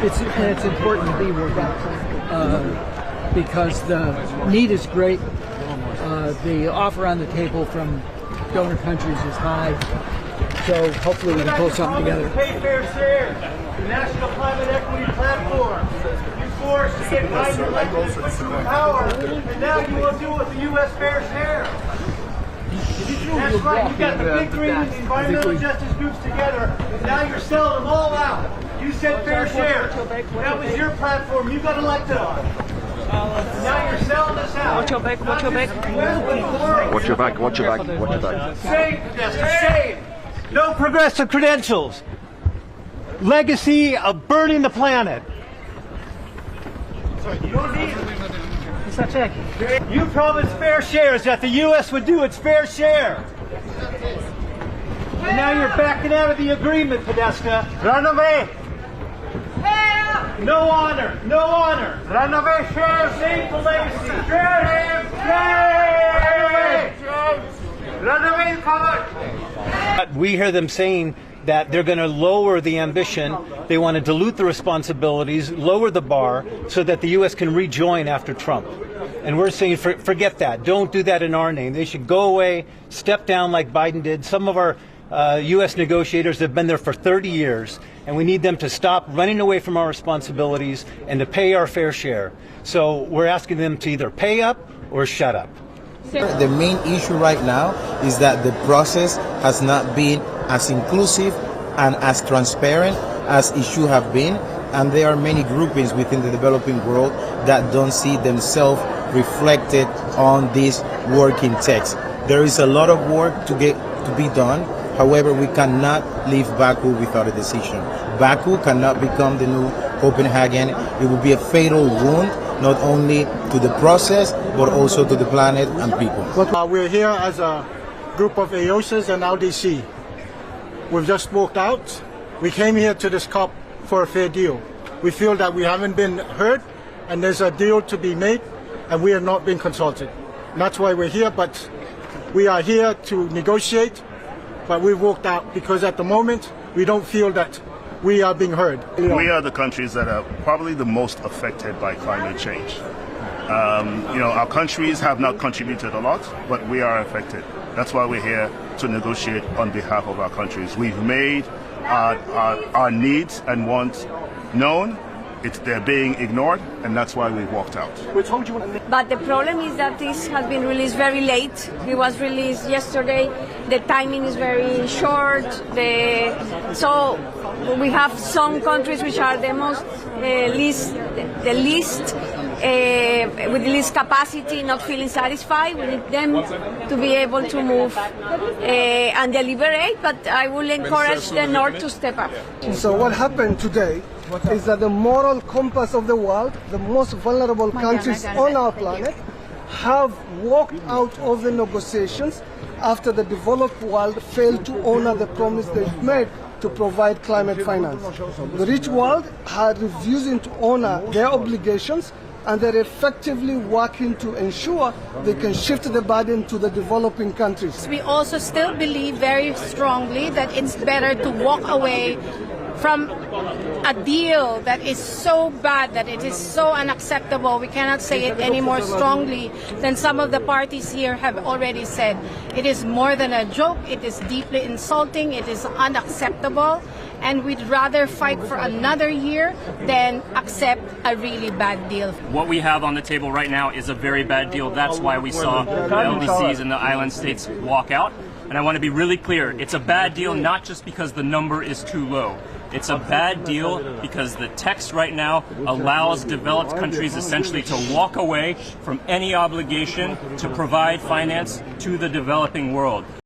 It's important to be working because the need is great. The offer on the table from donor countries is high. So hopefully we can pull something together. Pay fair share. The National Climate Equity Platform. You forced to get Biden elected to put you in power, and now you will do with the U.S. fair share. That's right. You got the big green and the environmental justice groups together, and now you're selling them all out. You said fair share. That was your platform. You got elected on. Now you're selling us out. Watch your back, watch your back. Watch your back, watch your back, watch your back. Save, Podesta, save. No progressive credentials. Legacy of burning the planet. You don't need it. You promised fair shares that the U.S. would do its fair share. And now you're backing out of the agreement, Podesta. Run away. No honor, no honor. Run away, share, save the legacy. Share him, share. Run away, cover. We hear them saying that they're going to lower the ambition. They want to dilute the responsibilities, lower the bar, so that the U.S. can rejoin after Trump. And we're saying, forget that. Don't do that in our name. They should go away, step down like Biden did. Some of our U.S. negotiators have been there for 30 years, and we need them to stop running away from our responsibilities and to pay our fair share. So we're asking them to either pay up or shut up. The main issue right now is that the process has not been as inclusive and as transparent as it should have been, and there are many groupings within the developing world that don't see themselves reflected on this working text. There is a lot of work to be done. However, we cannot leave Baku without a decision. Baku cannot become the new Copenhagen. It will be a fatal wound, not only to the process, but also to the planet and people. We're here as a group of AOSAs and LDC. We've just walked out. We came here to this COP for a fair deal. We feel that we haven't been heard, and there's a deal to be made, and we have not been consulted. And that's why we're here, but we are here to negotiate, but we've walked out because at the moment, we don't feel that we are being heard. We are the countries that are probably the most affected by climate change. Our countries have not contributed a lot, but we are affected. That's why we're here to negotiate on behalf of our countries. We've made our needs and wants known. They're being ignored, and that's why we walked out. But the problem is that this has been released very late. It was released yesterday. The timing is very short. So we have some countries which are the most with the least capacity, not feeling satisfied. We need them to be able to move and deliberate. But I will encourage the North to step up. So what happened today is that the moral compass of the world, the most vulnerable countries on our planet, have walked out of the negotiations after the developed world failed to honor the promise they've made to provide climate finance. The rich world are refusing to honor their obligations, and they're effectively working to ensure they can shift the burden to the developing countries. We also still believe very strongly that it's better to walk away from a deal that is so bad, that it is so unacceptable. We cannot say it any more strongly than some of the parties here have already said. It is more than a joke. It is deeply insulting. It is unacceptable. And we'd rather fight for another year than accept a really bad deal. What we have on the table right now is a very bad deal. That's why we saw the LDCs and the island states walk out. And I want to be really clear. It's a bad deal not just because the number is too low. It's a bad deal because the text right now allows developed countries essentially to walk away from any obligation to provide finance to the developing world.